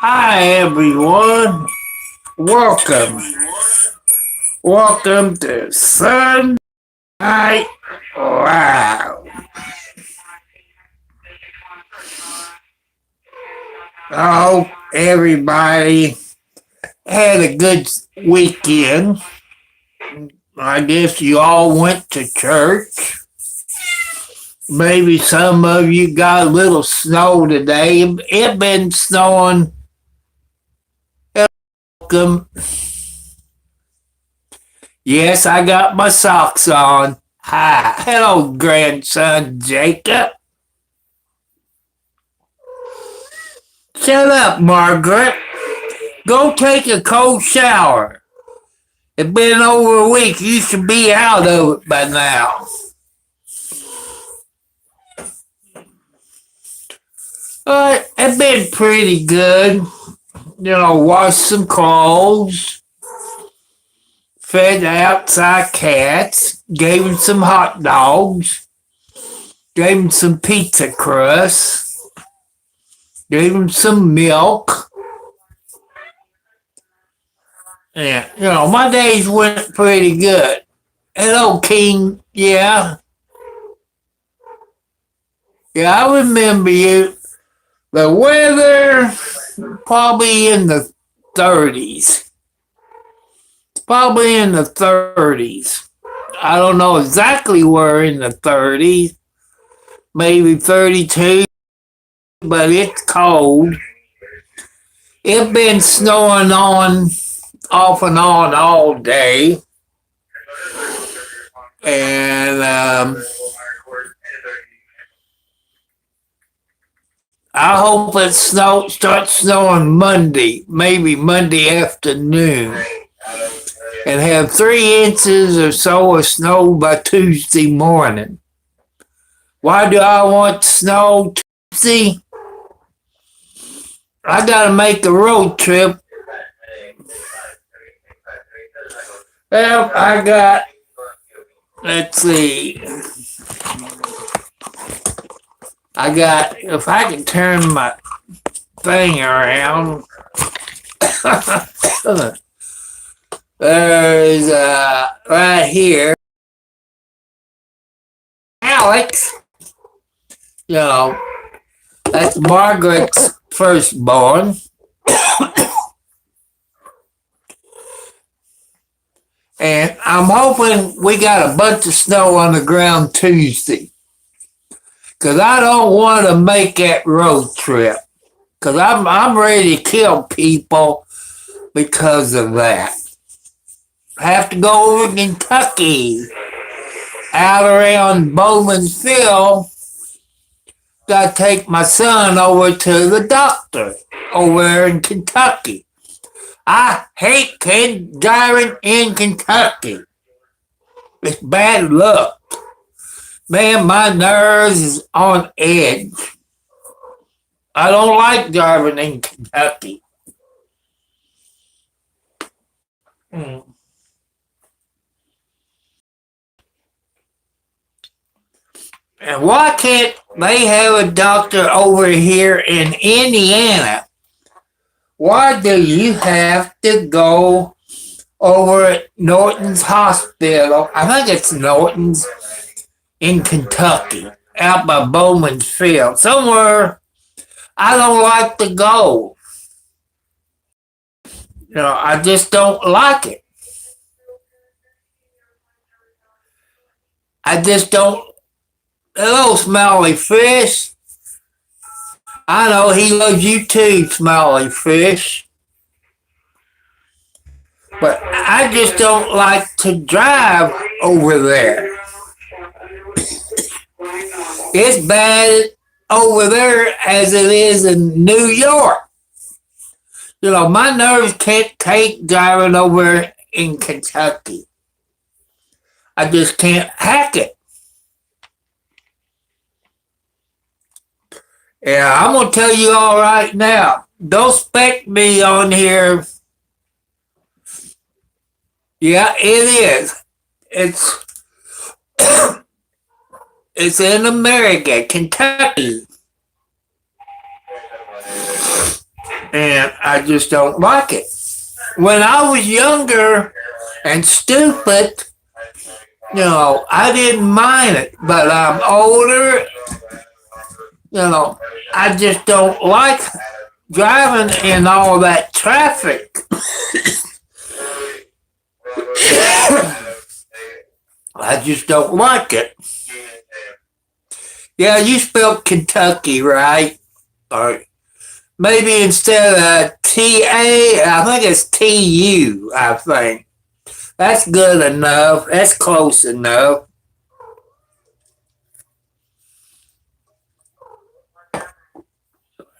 Hi everyone. Welcome. Welcome to Sunday Night Loud. I hope everybody had a good weekend. I guess you all went to church. Maybe some of you got a little snow today. It been snowing. Welcome. Yes, I got my socks on. Hi. Hello, grandson Jacob. Shut up, Margaret. Go take a cold shower. It's been over a week. You should be out of it by now. It's been pretty good. Washed some clothes, fed the outside cats, gave them some hot dogs, gave them some pizza crust, gave them some milk. Yeah, my days went pretty good. Hello, King. Yeah. Yeah, I remember you. The weather, probably in the 30s. Probably in the 30s. I don't know exactly where in the 30s. Maybe 32, but it's cold. It's been snowing on, off and on all day. And I hope it starts snowing Monday, maybe Monday afternoon, and have 3 inches or so of snow by Tuesday morning. Why do I want snow Tuesday? I gotta make a road trip. Well, let's see. If I can turn my thing around, there's right here, Alex. That's Margaret's firstborn. And I'm hoping we got a bunch of snow on the ground Tuesday. Because I don't want to make that road trip. Because I'm ready to kill people because of that. I have to go over to Kentucky. Out around Bowman's Field. Got to take my son over to the doctor over there in Kentucky. I hate driving in Kentucky. It's bad luck. Man, my nerves is on edge. I don't like driving in Kentucky. And why can't they have a doctor over here in Indiana? Why do you have to go over at Norton's Hospital? I think it's Norton's in Kentucky, out by Bowman's Field. Somewhere I don't like to go. I just don't like it. I just don't. Hello, Smelly Fish. I know he loves you too, Smelly Fish. But I just don't like to drive over there. It's bad over there as it is in New York. My nerves can't take driving over in Kentucky. I just can't hack it. Yeah, I'm going to tell you all right now. Don't expect me on here. Yeah, it is. It's in America, Kentucky. And I just don't like it. When I was younger and stupid, I didn't mind it. But I'm older, I just don't like driving in all that traffic. I just don't like it. Yeah, you spelled Kentucky, right? Or maybe instead of T-A, I think it's T-U, I think. That's good enough. That's close enough.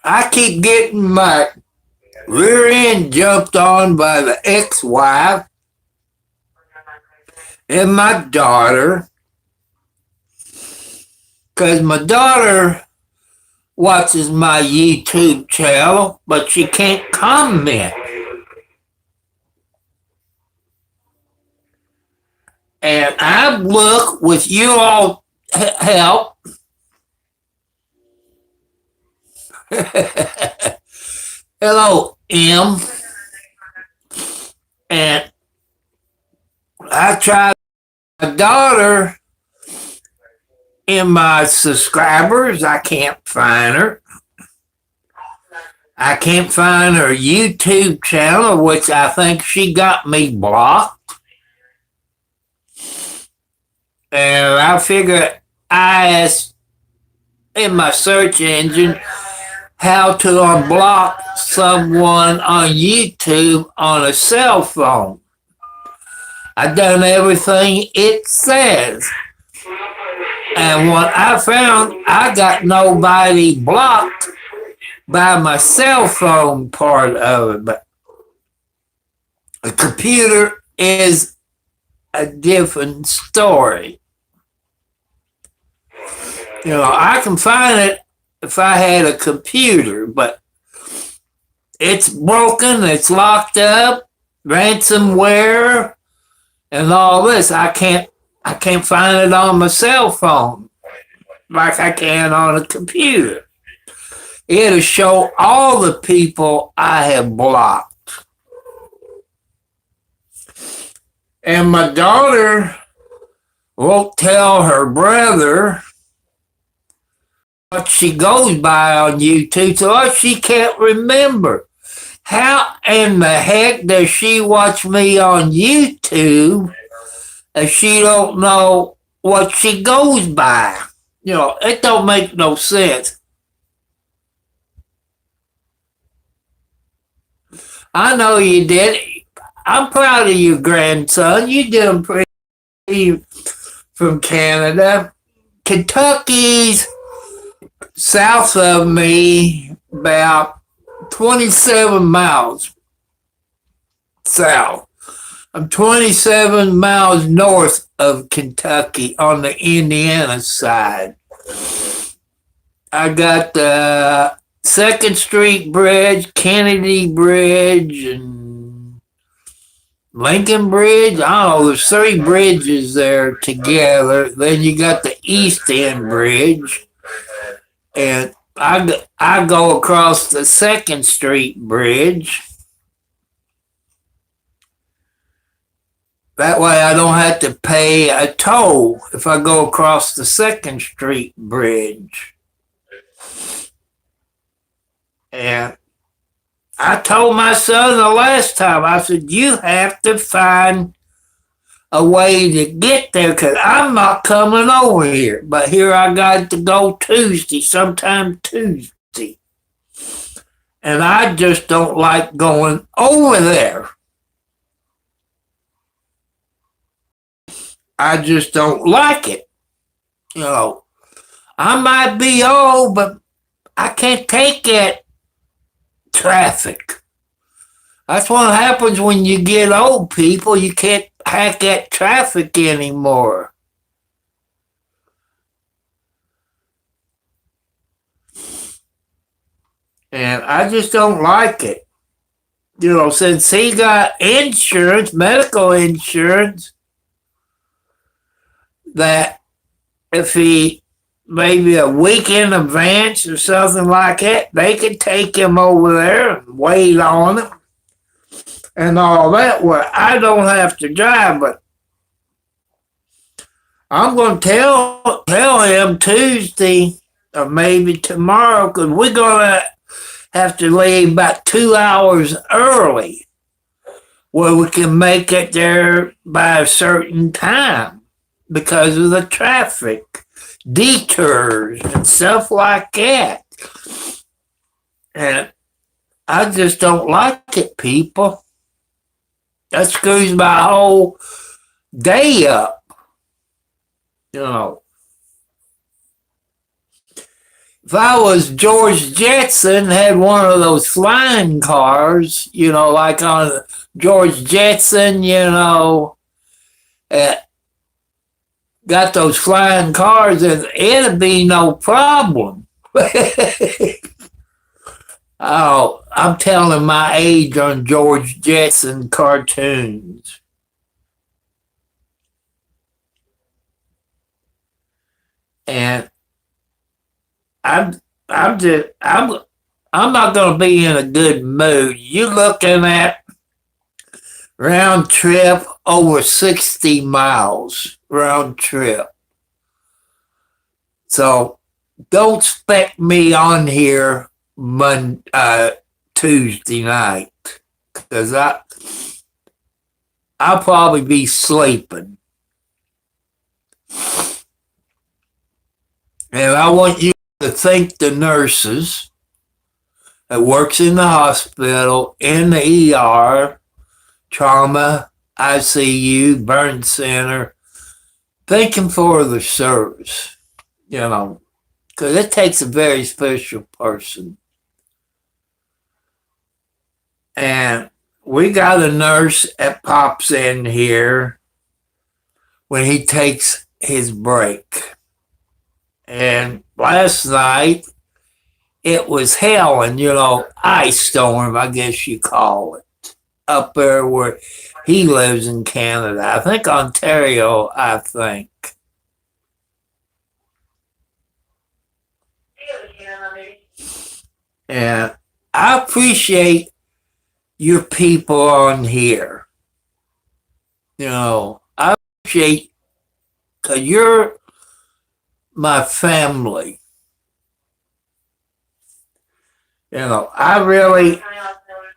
I keep getting my rear end jumped on by the ex-wife and my daughter. Because my daughter watches my YouTube channel, but she can't comment. And I look with you all help. Hello, M. And I tried my daughter in my subscribers. I can't find her. I can't find her YouTube channel, which I think she got me blocked. And I figured I asked in my search engine how to unblock someone on YouTube on a cell phone. I done everything it says. And what I found, I got nobody blocked by my cell phone part of it. But a computer is a different story. I can find it if I had a computer, but it's broken, it's locked up, ransomware, and all this. I can't find it on my cell phone like I can on a computer. It'll show all the people I have blocked. And my daughter won't tell her brother what she goes by on YouTube, so she can't remember. How in the heck does she watch me on YouTube if she don't know what she goes by? It don't make no sense. I know you did. I'm proud of your grandson. You did him pretty from Canada. Kentucky's south of me, about 27 miles south. I'm 27 miles north of Kentucky on the Indiana side. I got the 2nd Street Bridge, Kennedy Bridge, and Lincoln Bridge. I don't know, there's 3 bridges there together. Then you got the East End Bridge. And I go across the 2nd Street Bridge. That way I don't have to pay a toll if I go across the 2nd Street Bridge. And I told my son the last time, I said, you have to find a way to get there because I'm not coming over here. But here I got to go sometime Tuesday. And I just don't like going over there. I just don't like it. I might be old, but I can't take that traffic. That's what happens when you get old, people. You can't hack that traffic anymore. And I just don't like it. Since he got insurance, medical insurance, that if he maybe a week in advance or something like that, they could take him over there and wait on him and all that. Where I don't have to drive, but I'm going to tell him Tuesday or maybe tomorrow because we're going to have to leave about 2 hours early where we can make it there by a certain time because of the traffic, detours, and stuff like that. And I just don't like it, people. That screws my whole day up. You know, if I was George Jetson, had one of those flying cars, like on George Jetson, got those flying cars, and it'd be no problem. Oh, I'm telling my age on George Jetson cartoons. And I'm not going to be in a good mood. You're looking at round trip over 60 miles round trip. So don't expect me on here Tuesday night because I'll probably be sleeping. And I want you to thank the nurses that works in the hospital, in the ER, trauma, ICU, burn center. Thank them for the service, because it takes a very special person. And we got a nurse that pops in here when he takes his break. And last night, it was hell and, ice storm, I guess you call it, up there where he lives in Canada. I think Ontario, And I appreciate your people on here. I appreciate because you're my family. I really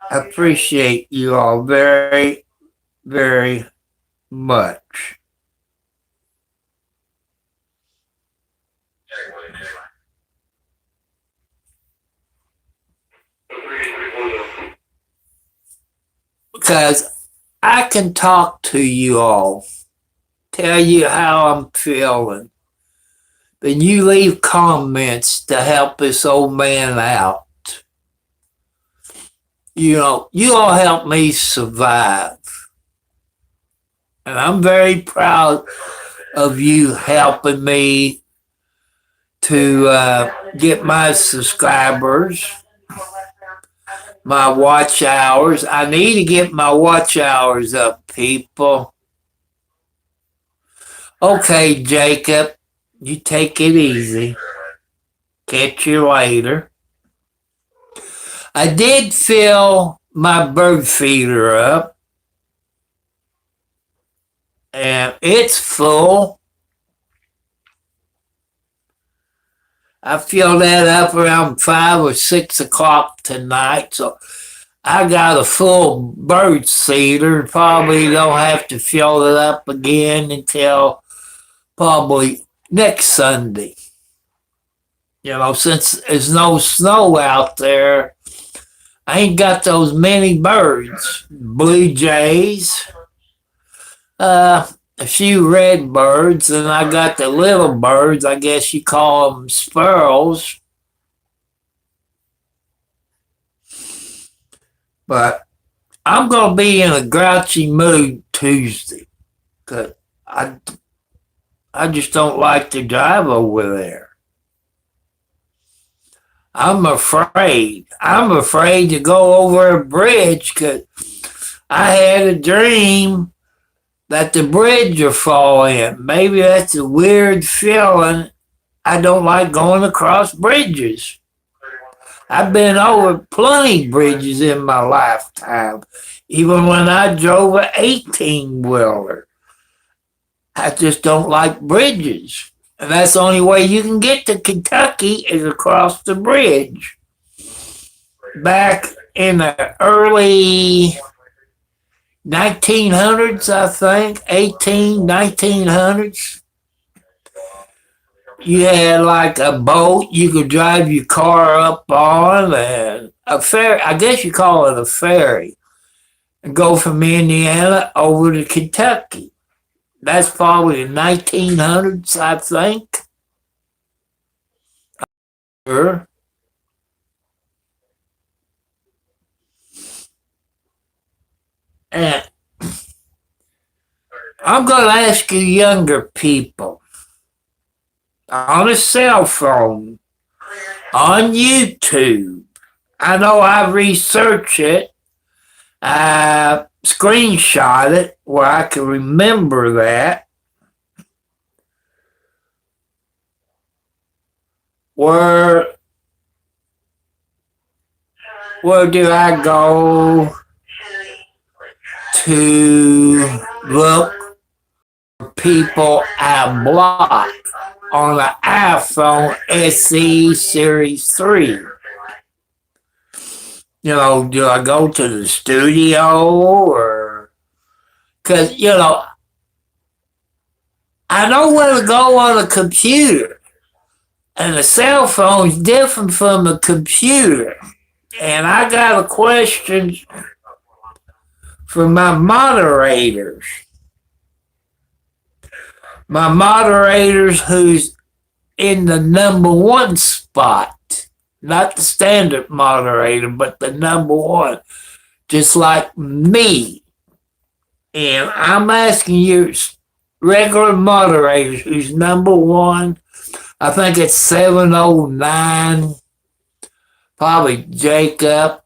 appreciate you all very, very much. Because I can talk to you all, tell you how I'm feeling. Then you leave comments to help this old man out. You all help me survive. And I'm very proud of you helping me to get my subscribers, my watch hours. I need to get my watch hours up, people. Okay, Jacob. You take it easy. Catch you later. I did fill my bird feeder up. And it's full. I filled that up around 5 or 6 o'clock tonight. So I got a full bird feeder. Probably don't have to fill it up again until probably next Sunday. Since there's no snow out there, I ain't got those many birds. Blue jays, a few red birds, and I got the little birds, I guess you call them sparrows. But I'm going to be in a grouchy mood Tuesday because I just don't like to drive over there. I'm afraid. I'm afraid to go over a bridge because I had a dream that the bridge will fall in. Maybe that's a weird feeling. I don't like going across bridges. I've been over plenty bridges in my lifetime, even when I drove an 18-wheeler. I just don't like bridges. And that's the only way you can get to Kentucky is across the bridge. Back in the early 1900s, I think, 1900s, you had like a boat you could drive your car up on, and a ferry, I guess you call it a ferry, and go from Indiana over to Kentucky. That's probably the 1900s, I think. Sure. And I'm going to ask you younger people on a cell phone, on YouTube. I know I researched it. I screenshot it where I can remember that. Where do I go to look for people I blocked on the iPhone SE Series 3? You know, do I go to the studio or... Because, you know, I know where to go on a computer. And a cell phone's different from a computer. And I got a question for my moderators. My moderators who's in the number one spot. Not the standard moderator, but the number one. Just like me. And I'm asking you, regular moderators, who's number one. I think it's 709. Probably Jacob,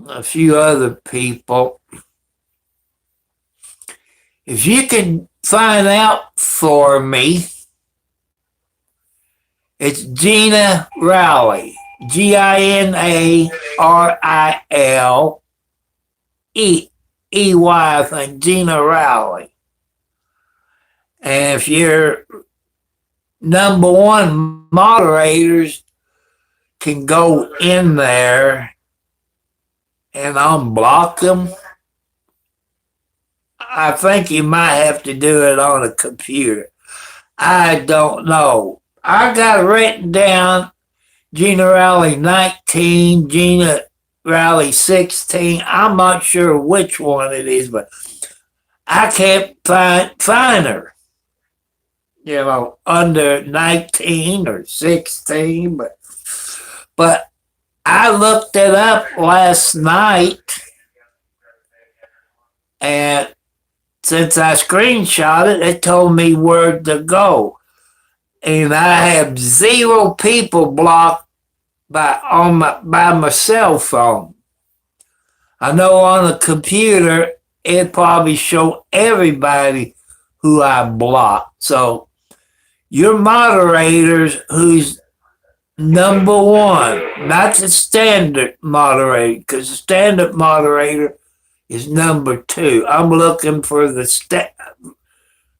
a few other people. If you can find out for me, it's Gina Rowley. GINARILEY, I think, Gina Rowley. And if you're number one moderators can go in there and unblock them, I think you might have to do it on a computer. I don't know. I got it written down, Gina Rowley 19, Gina Rowley 16. I'm not sure which one it is, but I can't find her. You know, under 19 or 16, but I looked it up last night, and since I screenshot it, it told me where to go. And I have 0 people blocked by my cell phone. I know on a computer, it probably show everybody who I blocked. So your moderators who's number one, not the standard moderator, because the standard moderator is number 2. I'm looking for the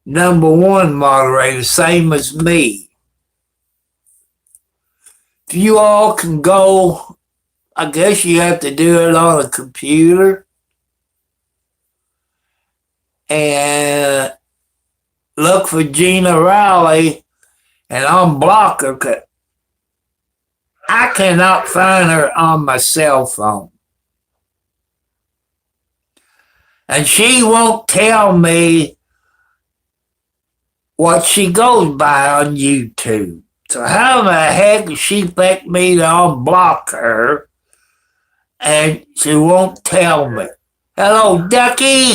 number 1 moderator, same as me. If you all can go, I guess you have to do it on a computer and look for Gina Rowley and unblock her, because I cannot find her on my cell phone. And she won't tell me what she goes by on YouTube. So how the heck does she expect me to unblock her and she won't tell me? Hello, Ducky?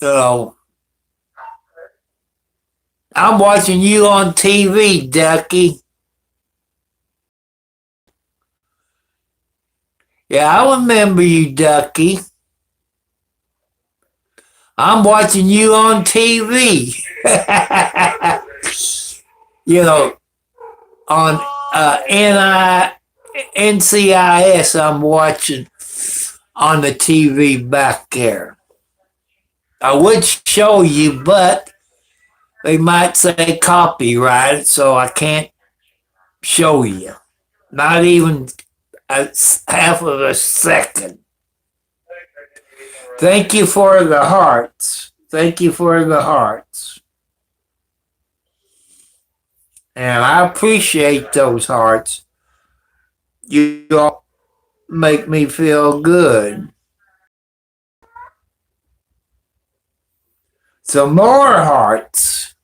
You know, I'm watching you on TV, Ducky. Yeah, I remember you, Ducky. I'm watching you on TV. You know, on NCIS, I'm watching on the TV back there. I would show you, but they might say copyright, so I can't show you. Not even half of a second. Thank you for the hearts. Thank you for the hearts. And I appreciate those hearts. You all make me feel good. Some more hearts.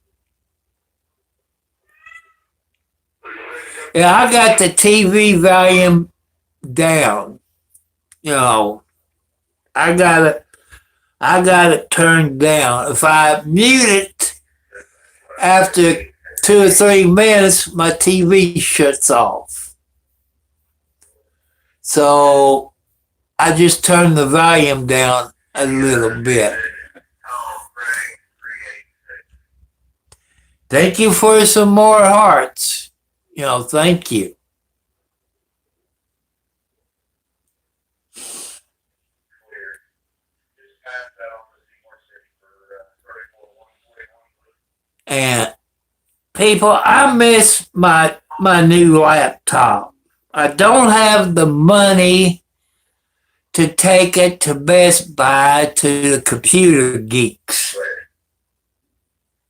Yeah, I got the TV volume down. You know, I got it turned down. If I mute it after 2 or 3 minutes, my TV shuts off. So I just turned the volume down a little bit. Thank you for some more hearts. You know, thank you. And people, I miss my new laptop. I don't have the money to take it to Best Buy to the computer geeks.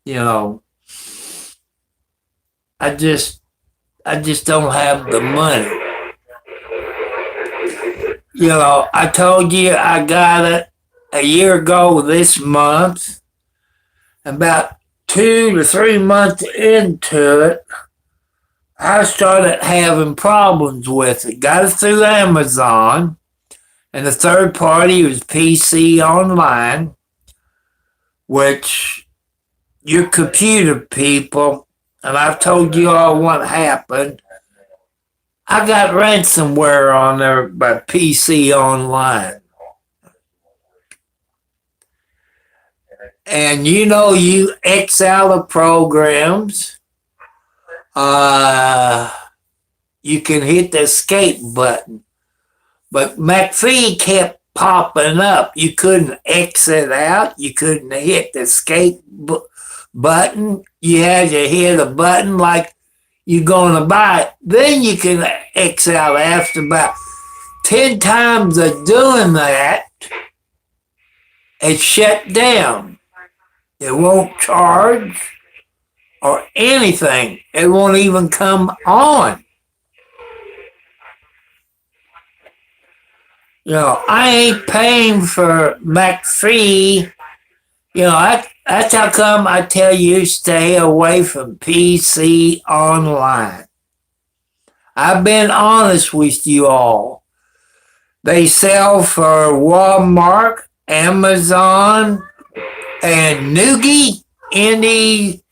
You know, I just don't have the money. You know, I told you I got it a year ago this month. About 2 to 3 months into it, I started having problems with it. Got it through Amazon, and the third party was PC Online, which your computer people, and I've told you all what happened. I got ransomware on there by PC Online. And you know, you X out of programs. You can hit the escape button. But McAfee kept popping up. You couldn't exit out. You couldn't hit the escape button. You had to hit a button like you're going to buy it. Then you can X out. After about 10 times of doing that, it shut down. It won't charge or anything. It won't even come on. You know, I ain't paying for McAfee. You know, that's how come I tell you stay away from PC Online. I've been honest with you all. They sell for Walmart, Amazon, and Noogie, NEWGG,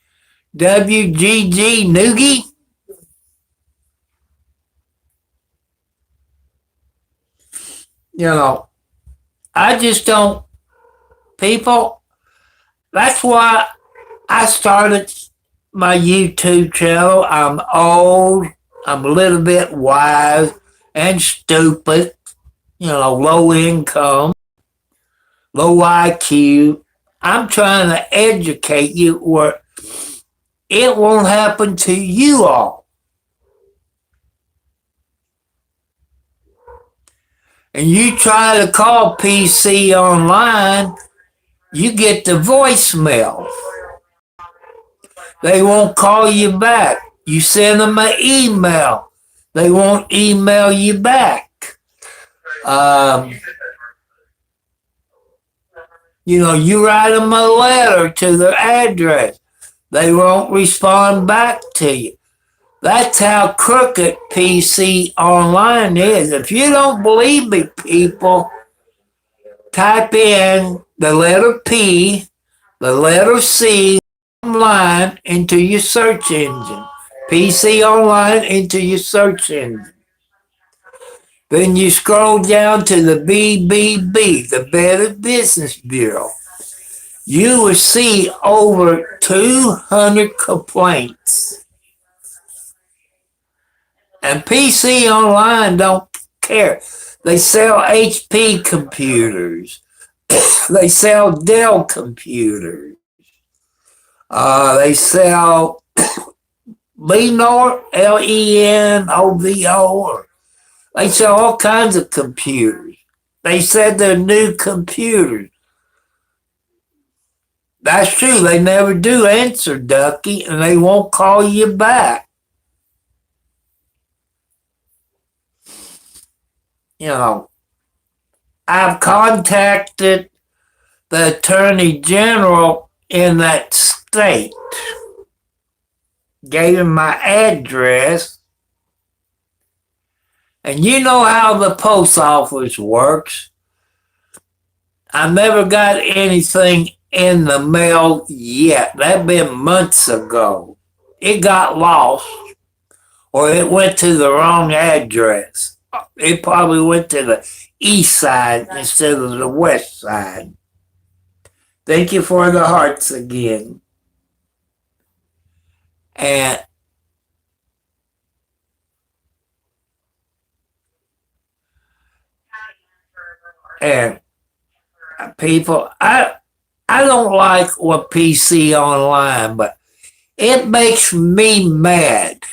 Noogie. You know, I just don't, people, that's why I started my YouTube channel. I'm old, I'm a little bit wise and stupid, you know, low income, low IQ. I'm trying to educate you where it won't happen to you all. And you try to call PC Online, you get the voicemail. They won't call you back. You send them an email. They won't email you back. You know, you write them a letter to their address. They won't respond back to you. That's how crooked PC Online is. If you don't believe me, people, type in the letter P, the letter C, online into your search engine. PC Online into your search engine. Then you scroll down to the BBB, the Better Business Bureau. you will see over 200 complaints. And PC Online don't care. They sell HP computers. They sell Dell computers. They sell Lenovo, Lenovo. They sell all kinds of computers. They said they're new computers. That's true. They never do answer, Ducky, and they won't call you back. You know, I've contacted the Attorney General in that state, gave him my address, and you know how the post office works. I never got anything in the mail yet. That'd been months ago. It got lost, or it went to the wrong address. It probably went to the east side instead of the west side. Thank you for the hearts again. And people, I don't like what PC Online, but it makes me mad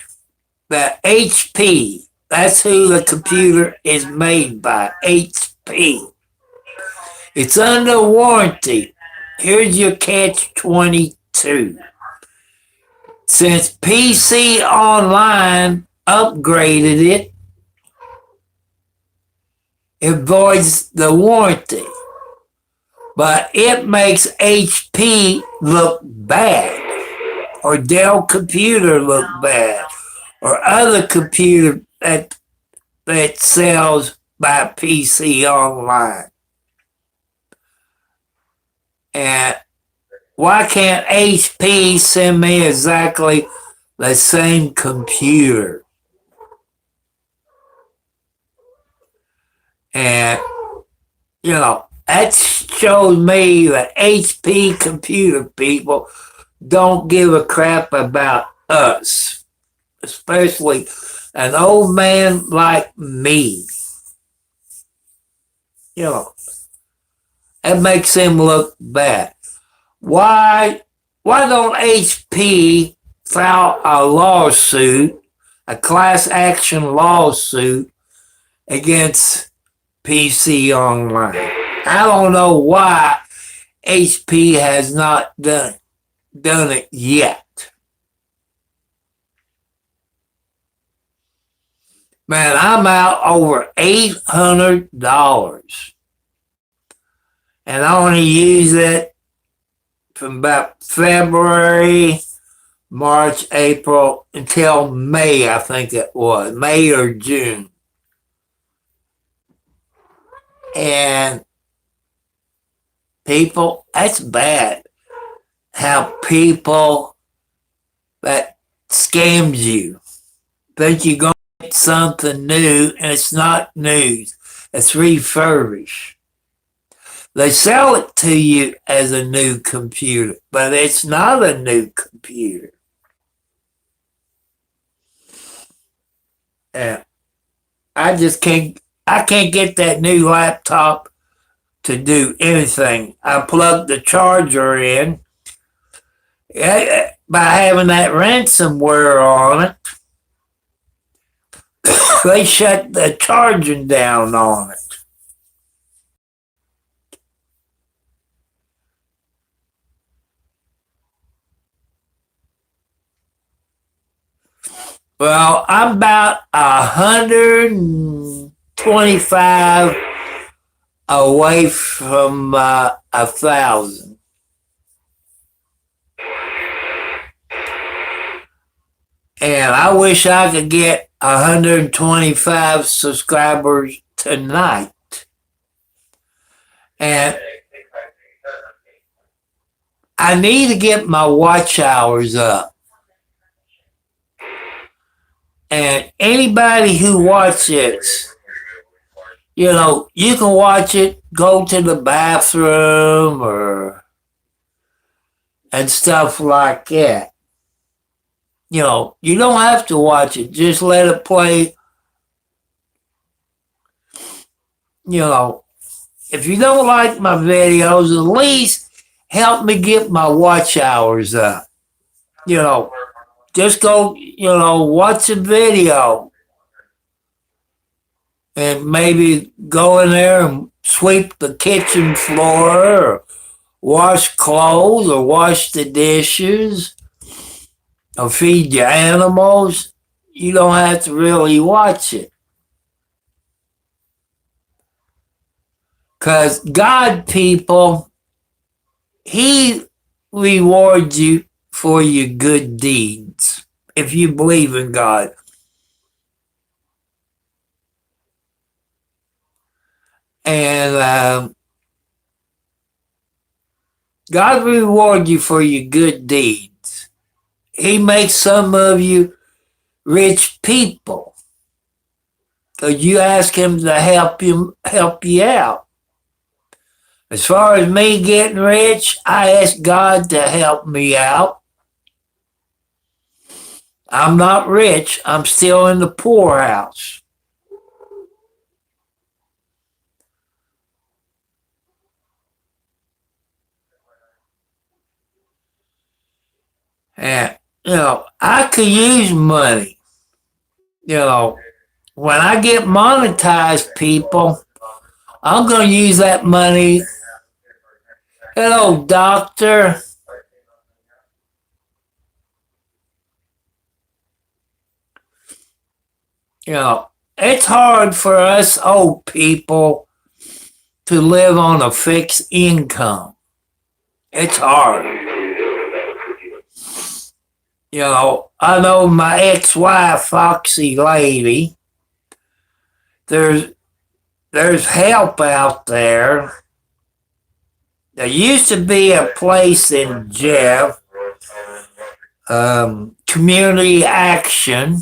that HP, that's who the computer is made by, HP. It's under warranty. Here's your catch-22. Since PC Online upgraded it, it voids the warranty. But it makes HP look bad, or Dell computer look bad, or other computer that sells by PC Online. And why can't HP send me exactly the same computer? And, you know, that shows me that HP computer people don't give a crap about us, especially an old man like me. You know, it makes him look bad. Why don't HP file a lawsuit, a class action lawsuit against PC Online? I don't know why HP has not done it yet. Man, I'm out over $800. And I only use it from about February, March, April, until May, I think it was. May or June. And people, that's bad. How people that scams you think you're going to get something new, and it's not news. It's refurbished. They sell it to you as a new computer, but it's not a new computer. And I can't get that new laptop to do anything. I plugged the charger in by having that ransomware on it. They shut the charging down on it. Well, I'm about 125 away from 1,000. And I wish I could get 125 subscribers tonight. And I need to get my watch hours up. And anybody who watches, you know, you can watch it, go to the bathroom or and stuff like that. You don't have to watch it. Just let it play. You know, if you don't like my videos, at least help me get my watch hours up. You know, just go, watch a video and maybe go in there and sweep the kitchen floor or wash clothes or wash the dishes or feed your animals. You don't have to really watch it. Because God, people, He rewards you for your good deeds if you believe in God. And God reward you for your good deeds. He makes some of you rich people. So you ask Him to help you out. As far as me getting rich, I ask God to help me out. I'm not rich. I'm still in the poorhouse. And, I could use money. When I get monetized, people, I'm going to use that money. Hello, doctor. It's hard for us old people to live on a fixed income. It's hard. I know my ex-wife, Foxy Lady, there's help out there. There used to be a place in Jeff, Community Action,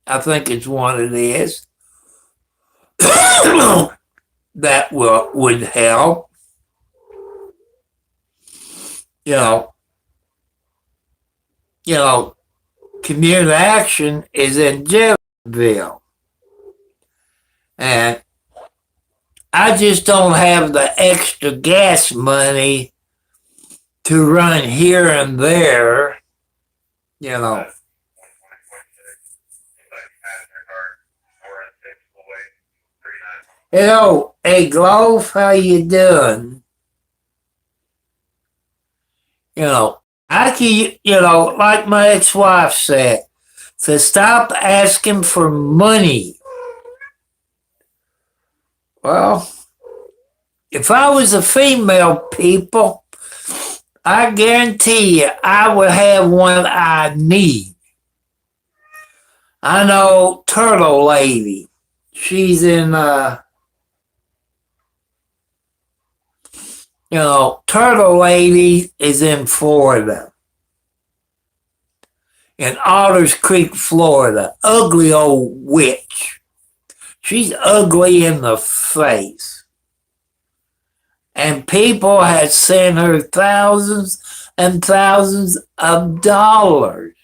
I think it's what it is, that would help. You know, Community Action is in Jeffville. And I just don't have the extra gas money to run here and there, you know. Hello, hey Glove, how you doing? I can, like my ex-wife said, to stop asking for money. Well, if I was a female, people, I guarantee you I would have what I need. I know Turtle Lady. She's in, Turtle Lady is in Florida. In Otters Creek, Florida. Ugly old witch. She's ugly in the face. And people had sent her thousands and thousands of dollars.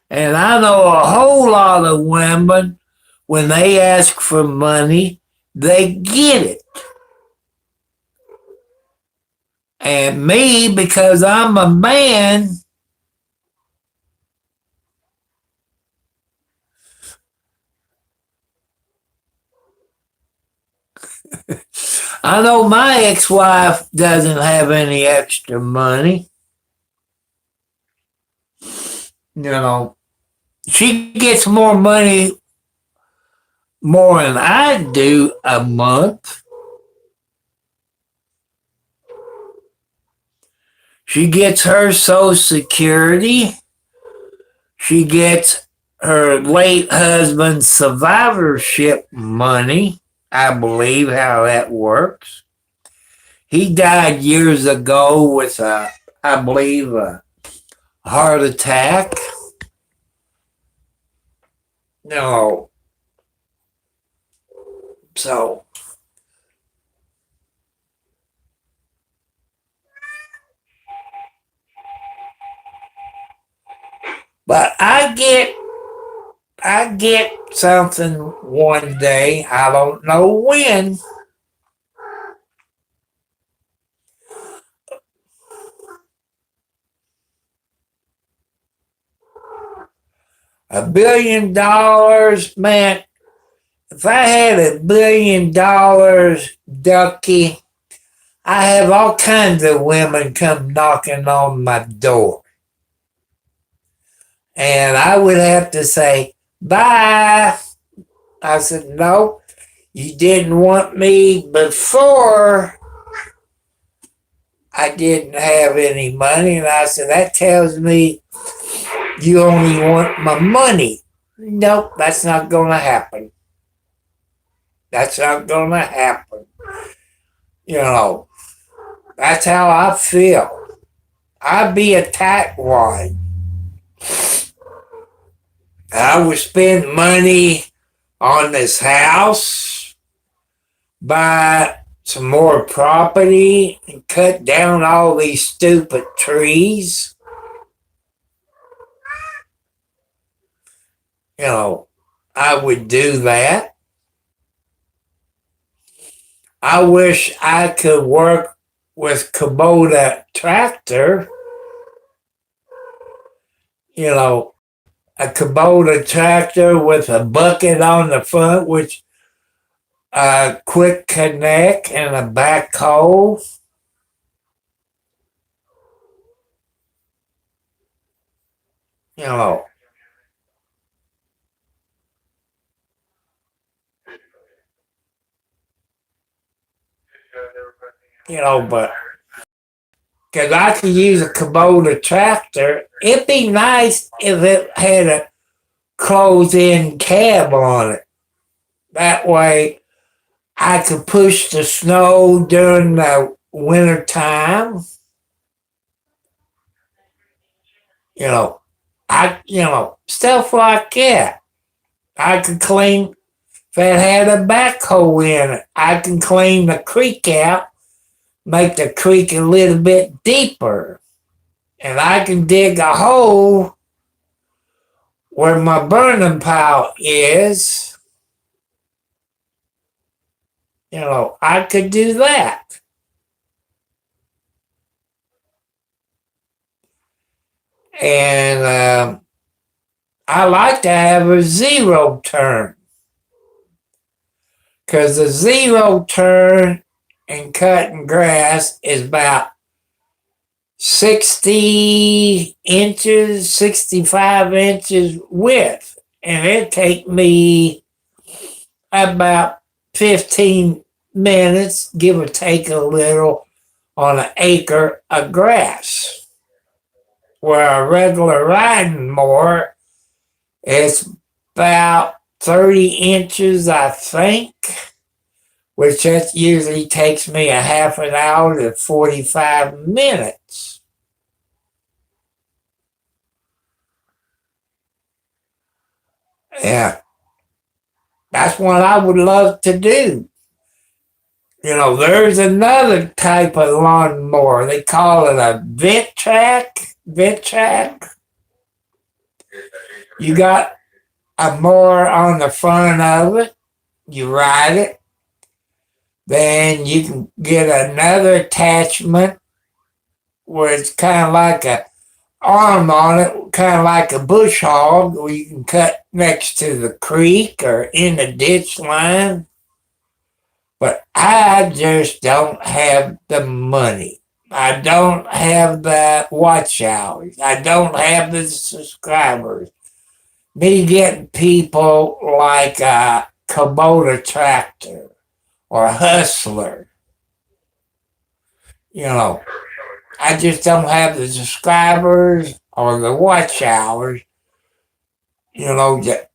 And I know a whole lot of women, when they ask for money, they get it. And me, because I'm a man, I know my ex-wife doesn't have any extra money. She gets more money more than I do a month. She gets her Social Security. She gets her late husband's survivorship money. I believe how that works. He died years ago with I believe, a heart attack. No. So But I get something one day. I don't know when. $1 billion, man. If I had $1 billion, Ducky, I have all kinds of women come knocking on my door. And I would have to say, bye. I said, no, you didn't want me before I didn't have any money. And I said, that tells me you only want my money. Nope, that's not going to happen. That's not going to happen. You know, that's how I feel. I'd be a tightwad. I would spend money on this house, buy some more property, and cut down all these stupid trees. You know, I would do that. I wish I could work with Kubota tractor. You know, a Kubota tractor with a bucket on the front, which a quick connect and a backhoe. You know, but because I could use a Kubota tractor, it'd be nice if it had a closed-in cab on it. That way, I could push the snow during the winter time. Stuff like that. I could clean, if it had a backhoe in it, I can clean the creek out, make the creek a little bit deeper. And I can dig a hole where my burning pile is. I could do that. And I like to have a zero turn. Because the zero turn in cutting grass is about 60 inches, 65 inches width. And it take me about 15 minutes, give or take a little, on an acre of grass. Where a regular riding mower, it's about 30 inches, I think, which that usually takes me a half an hour to 45 minutes. Yeah, that's what I would love to do. There's another type of lawnmower. They call it a Vit-Track. You got a mower on the front of it. You ride it. Then you can get another attachment where it's kind of like a arm on it, kind of like a bush hog, where you can cut next to the creek or in the ditch line. But I just don't have the money. I don't have the watch hours. I don't have the subscribers. Me getting people like a Kubota tractor or Hustler. I just don't have the subscribers or the watch hours, to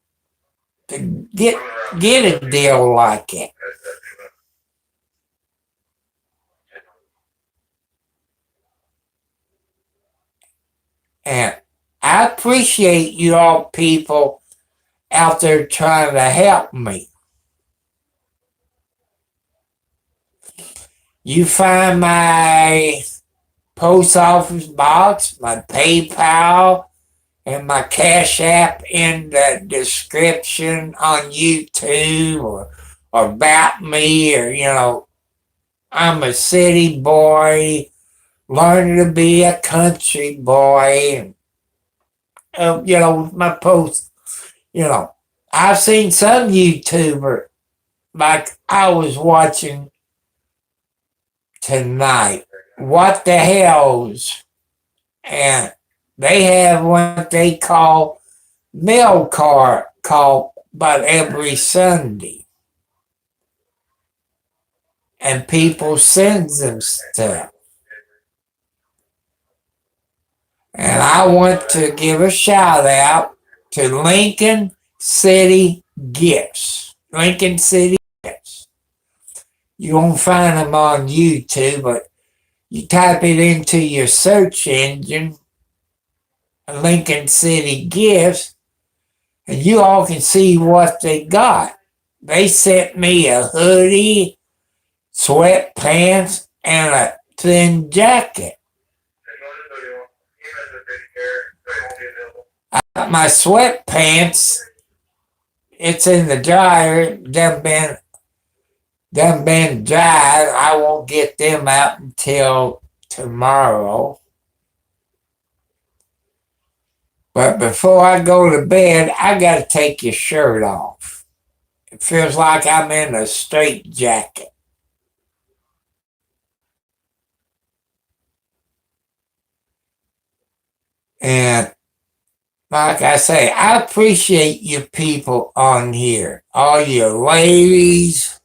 get a deal like it. And I appreciate you all people out there trying to help me. You find my post office box, my PayPal, and my Cash App in the description on YouTube or about me, or, I'm a city boy learning to be a country boy. And, my posts, I've seen some YouTuber like I was watching tonight. What the hell's? And they have what they call mail call about every Sunday. And people send them stuff. And I want to give a shout out to Lincoln City Gifts. Lincoln City Gifts. You won't find them on YouTube, but you type it into your search engine, Lincoln City Gifts, and you all can see what they got. They sent me a hoodie, sweatpants, and a thin jacket. I got my sweatpants. It's in the dryer. Done been dried. I won't get them out until tomorrow. But before I go to bed, I got to take your shirt off. It feels like I'm in a straitjacket. And like I say, I appreciate you people on here. All you ladies.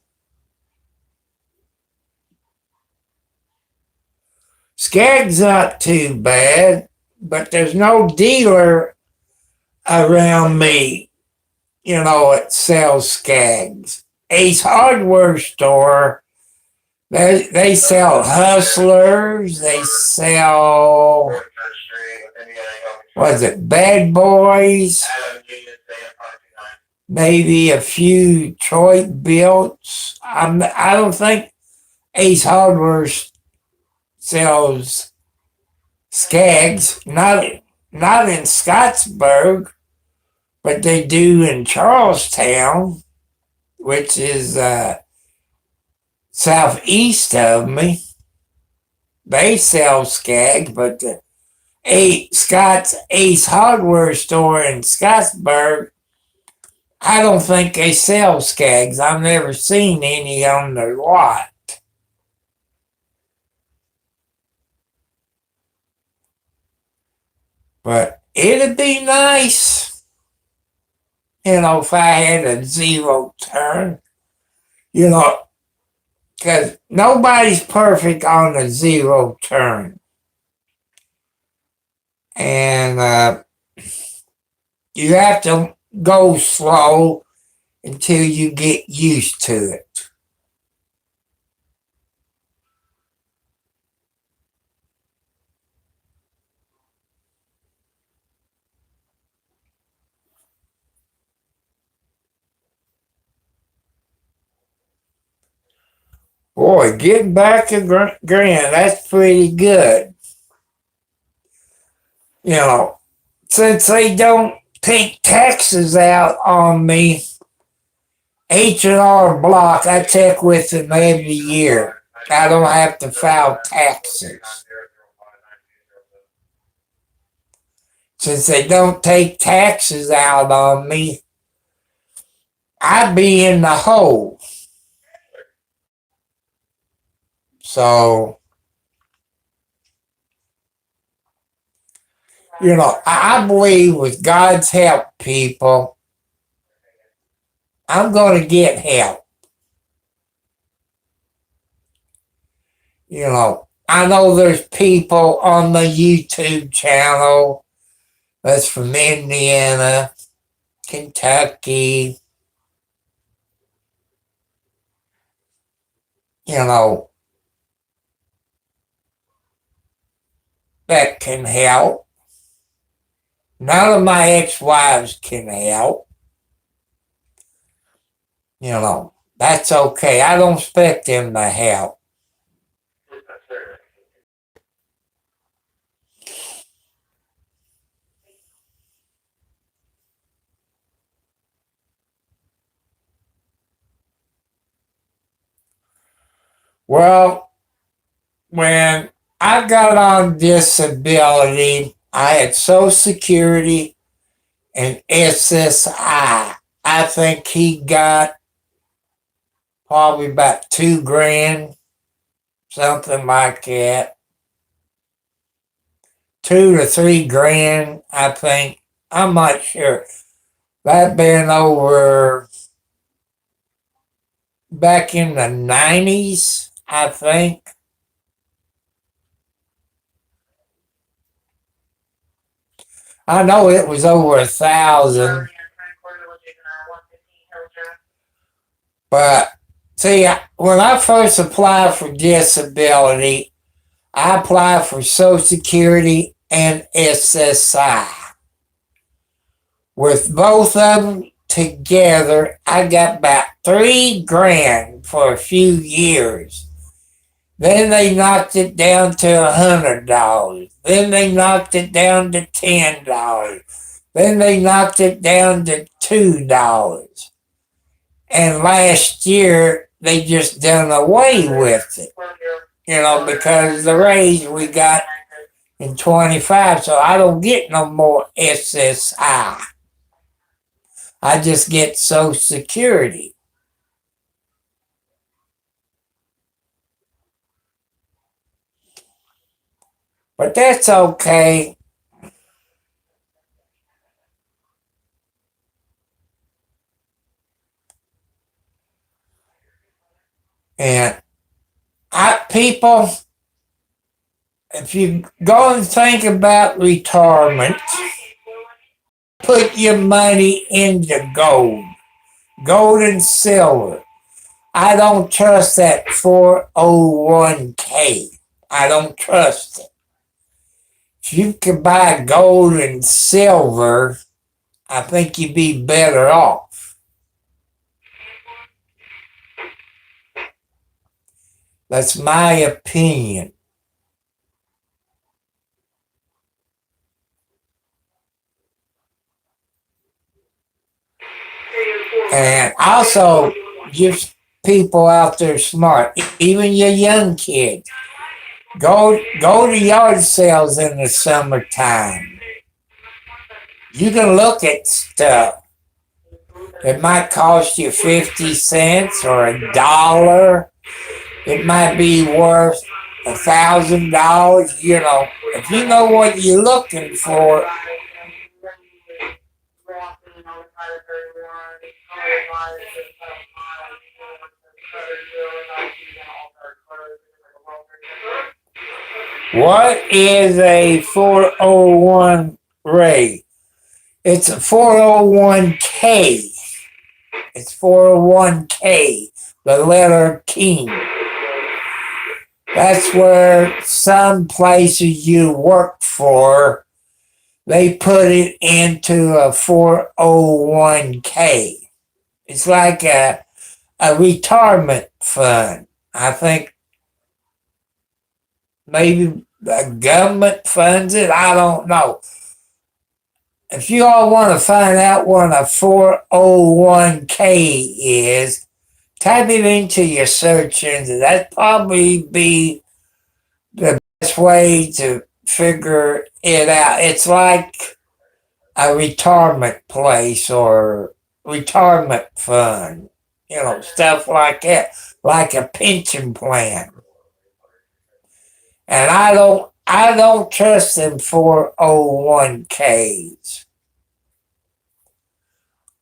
Skag's not too bad, but there's no dealer around me, that sells Skags. Ace Hardware Store, they sell Hustlers, they sell, Bad Boys, maybe a few Detroit Builts. I don't think Ace Hardware sells Skags, not in Scottsburg, but they do in Charlestown, which is southeast of me. They sell Skag, but the Scott's Ace Hardware Store in Scottsburg, I don't think they sell Skags. I've never seen any on the lot. But it'd be nice, if I had a zero turn, because nobody's perfect on a zero turn. And you have to go slow until you get used to it. Boy, getting back a grand, that's pretty good. Since they don't take taxes out on me, H&R Block, I check with them every year. I don't have to file taxes. Since they don't take taxes out on me, I'd be in the hole. So, I believe with God's help, people, I'm going to get help. I know there's people on the YouTube channel that's from Indiana, Kentucky, that can help. None of my ex-wives can help. That's okay. I don't expect them to help. Well, when I got on disability, I had Social Security and SSI. I think he got probably about 2 grand, something like that. 2 to 3 grand, I think. I'm not sure. That been over back in the 90s, I think. I know it was over 1,000, but see, when I first applied for disability, I applied for Social Security and SSI. With both of them together, I got about 3 grand for a few years. Then they knocked it down to $100. Then they knocked it down to $10. Then they knocked it down to $2. And last year they just done away with it. Because the raise we got in 25, so I don't get no more SSI. I just get Social Security. But that's okay. And people, if you go and think about retirement, put your money into gold and silver. I don't trust that 401k. I don't trust it. If you could buy gold and silver, I think you'd be better off. That's my opinion. And also, just people out there smart, even your young kids. Go to yard sales in the summertime. You can look at stuff. It might cost you 50 cents or $1. It might be worth $1,000. If you know what you're looking for. What is a 401 rate? It's a 401k. It's 401k, the letter King. That's where some places you work for, they put it into a 401k. It's like a retirement fund. I think maybe the government funds it. I don't know. If you all want to find out what a 401k is, type it into your search engine. That'd probably be the best way to figure it out. It's like a retirement place or retirement fund, stuff like that, like a pension plan. And I don't trust them 401ks.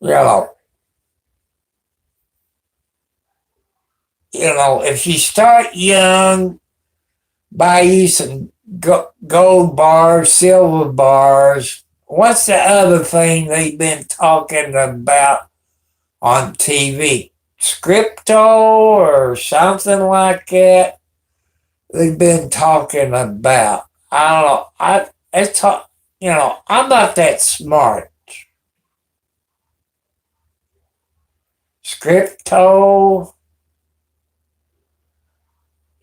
You know, if you start young, buy you some gold bars, silver bars. What's the other thing they've been talking about on TV? Scripto or something like that. They've been talking about. I don't know. I'm not that smart. Scripto,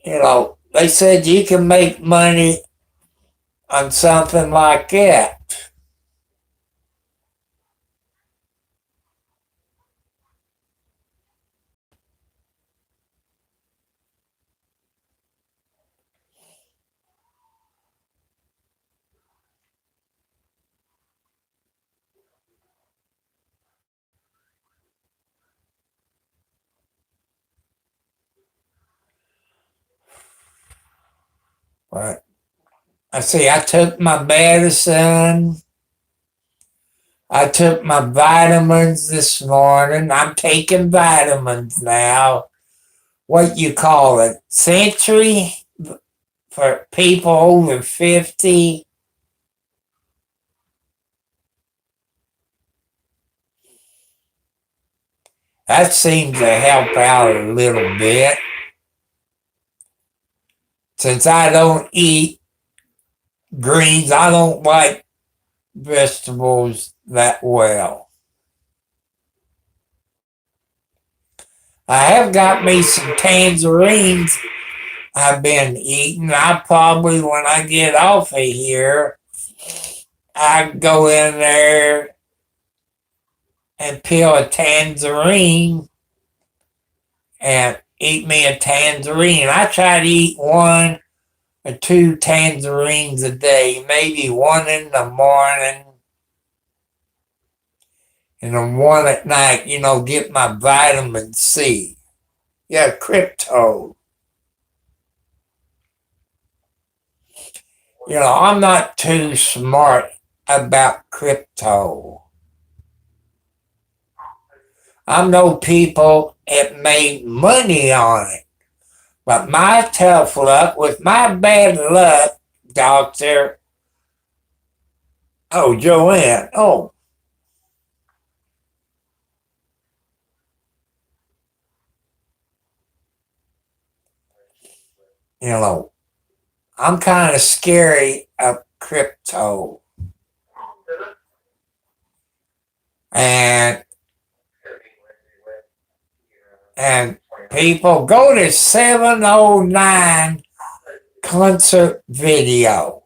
they said you can make money on something like that. But I see, I took my medicine. I took my vitamins this morning. I'm taking vitamins now. What you call it? Century for people over 50. That seems to help out a little bit. Since I don't eat greens, I don't like vegetables that well. I have got me some tangerines I've been eating. I probably, when I get off of here, I go in there and peel a tangerine and eat me a tangerine. I try to eat 1 or 2 tangerines a day, maybe 1 in the morning and then 1 at night, get my vitamin C. Yeah, crypto. I'm not too smart about crypto. I know people that made money on it. But my tough luck, with my bad luck, Doctor. Oh, Joanne. Oh, I'm kind of scary of crypto. And people go to 709 concert video.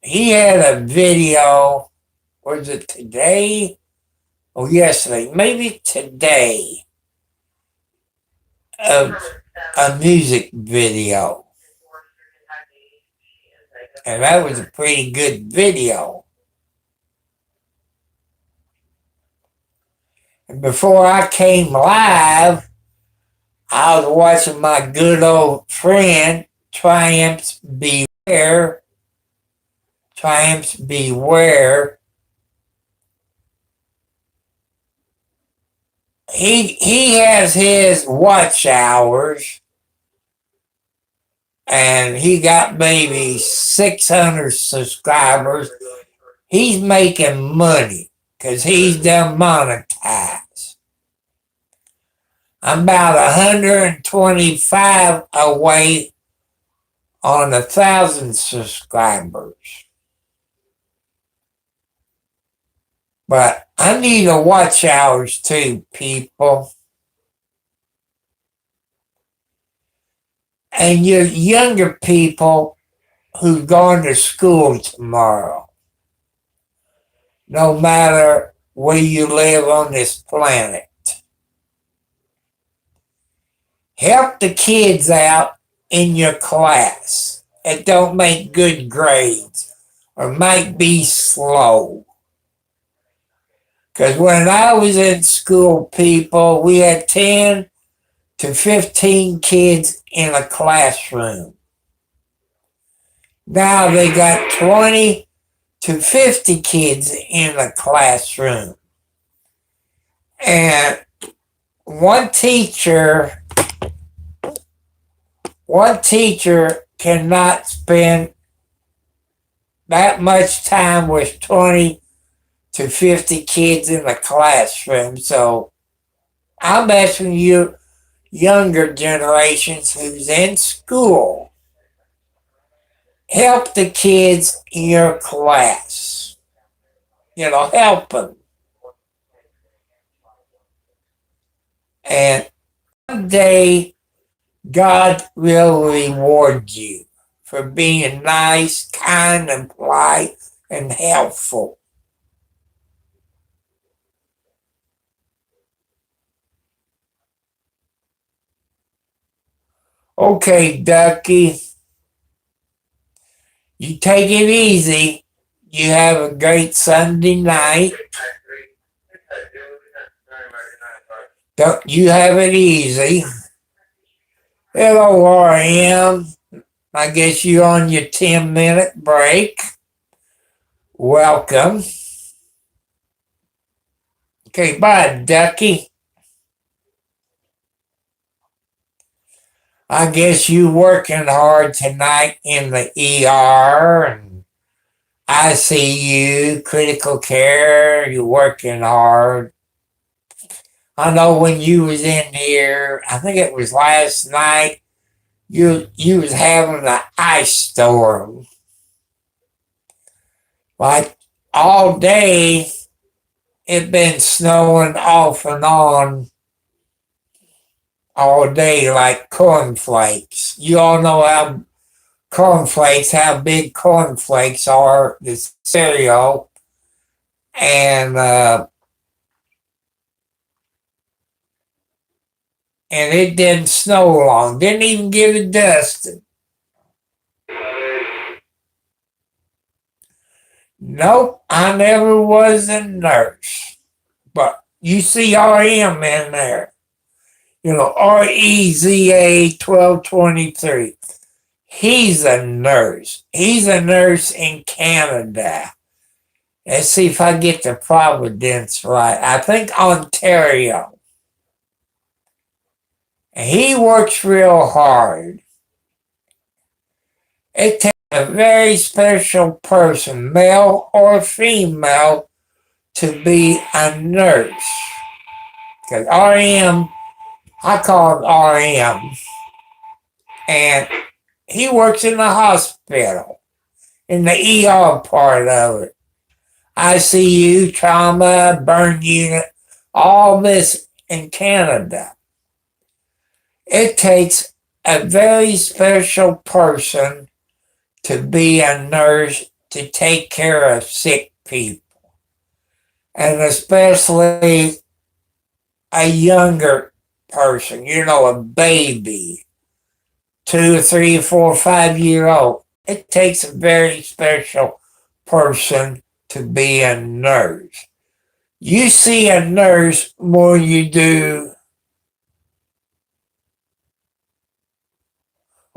He had a video, was it today? Oh, yesterday, maybe today, of a music video. And that was a pretty good video. And before I came live, I was watching my good old friend, Triumphs Beware. Triumphs Beware. He has his watch hours, and he got maybe 600 subscribers. He's making money because he's done monetized. I'm about 125 away on 1,000 subscribers. But I need a watch hours too, people. And you younger people who's going to school tomorrow, no matter where you live on this planet, help the kids out in your class that don't make good grades or might be slow. Because when I was in school, people, we had 10 to 15 kids in a classroom. Now they got 20 to 50 kids in a classroom. And one teacher cannot spend that much time with 20 to 50 kids in the classroom. So I'm asking you younger generations who's in school, help the kids in your class. Help them. And one day, God will reward you for being nice, kind, and polite, and helpful. Okay, Ducky. You take it easy. You have a great Sunday night. Don't you have it easy. Hello, RM. I guess you're on your 10-minute break. Welcome. Okay, bye, Ducky. I guess you working hard tonight in the ER and ICU, critical care. You working hard. I know when you was in here, I think it was last night, you was having an ice storm. Like all day, it been snowing off and on all day like cornflakes. You all know how big cornflakes are, the cereal, and it didn't snow long. Didn't even get it dusted. Nope, I never was a nurse. But you see RM in there. You know, REZA 1223. He's a nurse. He's a nurse in Canada. Let's see if I get the Providence right. I think Ontario. And he works real hard. It takes a very special person, male or female, to be a nurse. Because RM, I call him RM. And he works in the hospital, in the ER part of it. ICU, trauma, burn unit, all this in Canada. It takes a very special person to be a nurse to take care of sick people. And especially a younger person, you know, a baby, 2, 3, 4, 5 year old. It takes a very special person to be a nurse. You see a nurse more than you do.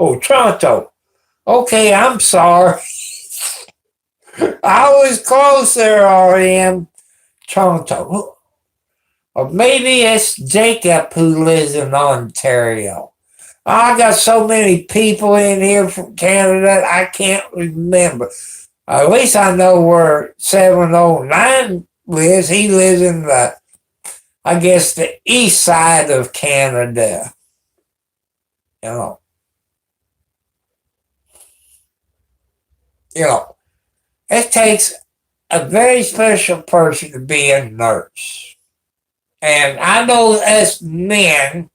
Oh, Toronto. Okay, I'm sorry. I was close there, RM. Toronto. Or maybe it's Jacob who lives in Ontario. I got so many people in here from Canada, I can't remember. At least I know where 709 lives. He lives in I guess, the east side of Canada. You know. It takes a very special person to be a nurse. And I know as men,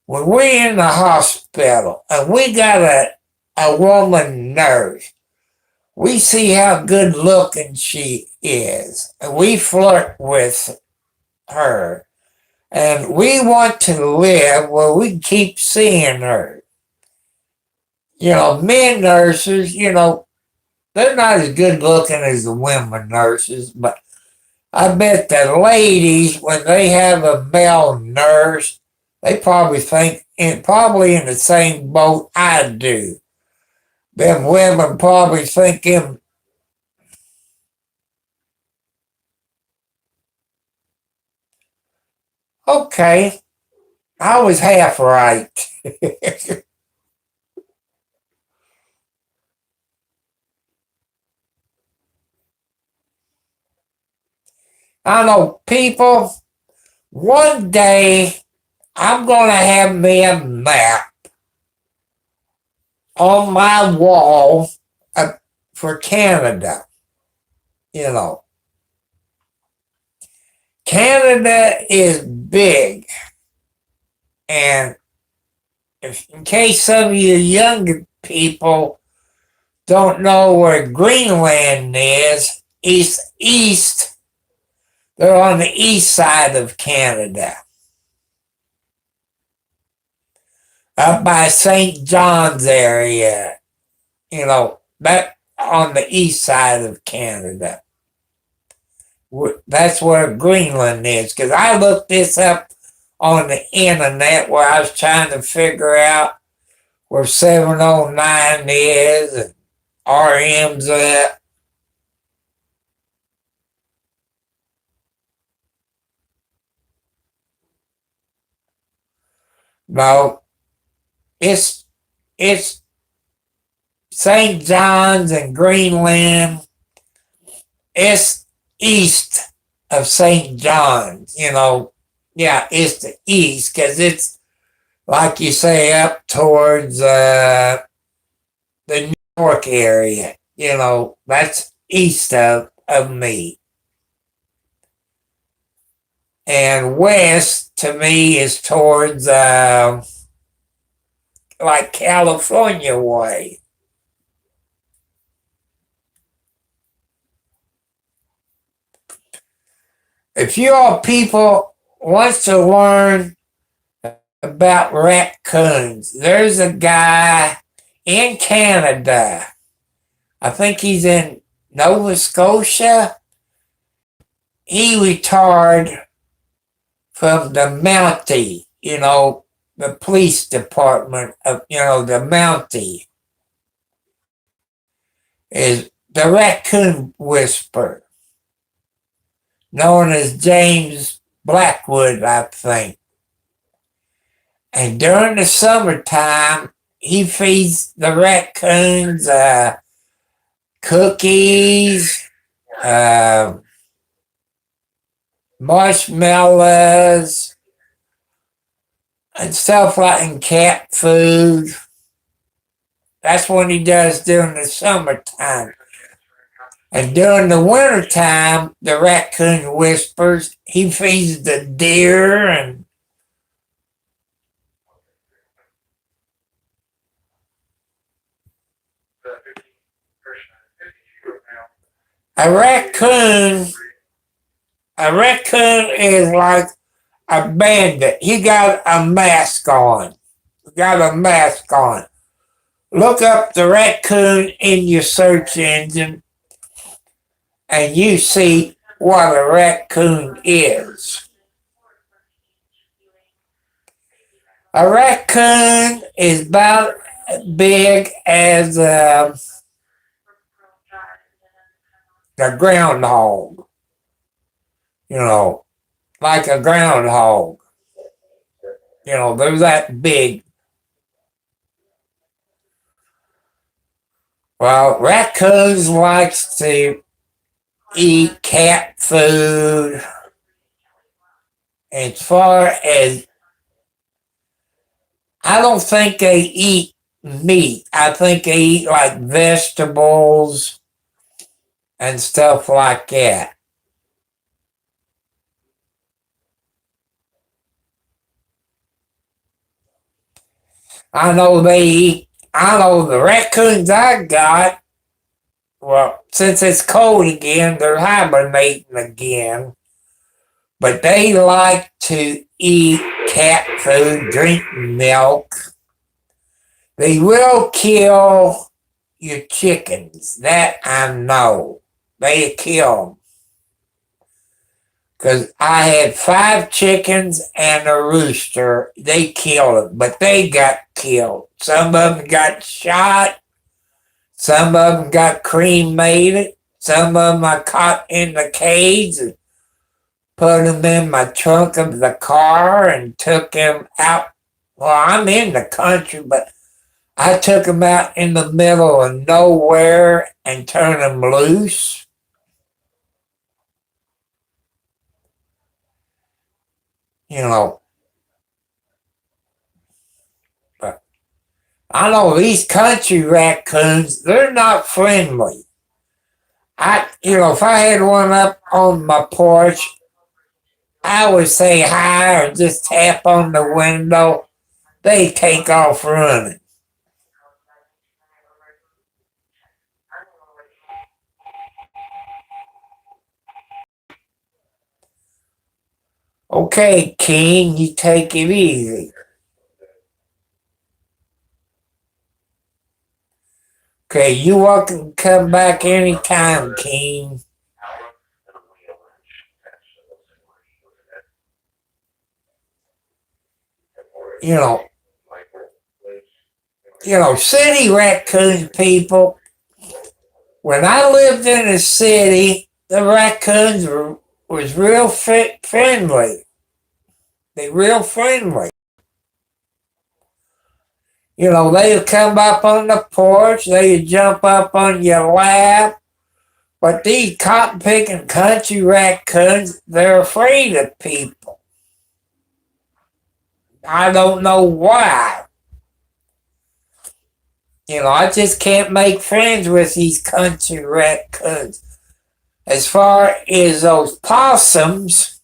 when we're in the hospital and we got a woman nurse, we see how good looking she is. And we flirt with her. And we want to live where we keep seeing her. You know, men nurses, you know, they're not as good looking as the women nurses, but I bet the ladies, when they have a male nurse, they probably think, probably in the same boat I do. Them women probably think him. Okay, I was half right. I know, people, one day I'm going to have me a map on my wall for Canada. You know, Canada is big. And in case some of you younger people don't know where Greenland is, east, they're on the east side of Canada. Up by St. John's area, you know, that on the east side of Canada. That's where Greenland is. Because I looked this up on the internet where I was trying to figure out where 709 is and RM's at. No, it's St. John's and Greenland. It's east of St. John's, Yeah, it's the east because it's, like you say, up towards the New York area. That's east of me. And west to me is towards like California way. If you all people wants to learn about raccoons, there's a guy in Canada. I think he's in Nova Scotia. He retired from the Mountie, the police department of, the Mountie is the raccoon whisperer, known as James Blackwood, I think. And during the summertime, he feeds the raccoons cookies, marshmallows, and stuff like and cat food. That's what he does during the summertime. And during the wintertime, the raccoon whispers, he feeds the deer and a raccoon. A raccoon is like a bandit. He got a mask on. Look up the raccoon in your search engine and you see what a raccoon is. A raccoon is about big as the groundhog, like a groundhog. They're that big. Well, raccoons likes to eat cat food. As far as, I don't think they eat meat. I think they eat like vegetables and stuff like that. I know the raccoons I got, well, since it's cold again, they're hibernating again. But they like to eat cat food, drink milk. They will kill your chickens. That I know. They kill them. Because I had 5 chickens and a rooster. They killed them, but they got killed. Some of them got shot. Some of them got cremated. Some of them I caught in the cage and put them in my trunk of the car and took them out. Well, I'm in the country, but I took them out in the middle of nowhere and turned them loose. But I know these country raccoons, they're not friendly. If I had one up on my porch, I would say hi or just tap on the window. They take off running. Okay, King, you take it easy. Okay, you welcome to come back anytime, King. You know, City raccoons, people. When I lived in the city, the raccoons was real friendly. They real friendly. They'd come up on the porch, they'd jump up on your lap. But these cotton picking country raccoons, they're afraid of people. I don't know why. I just can't make friends with these country raccoons. As far as those possums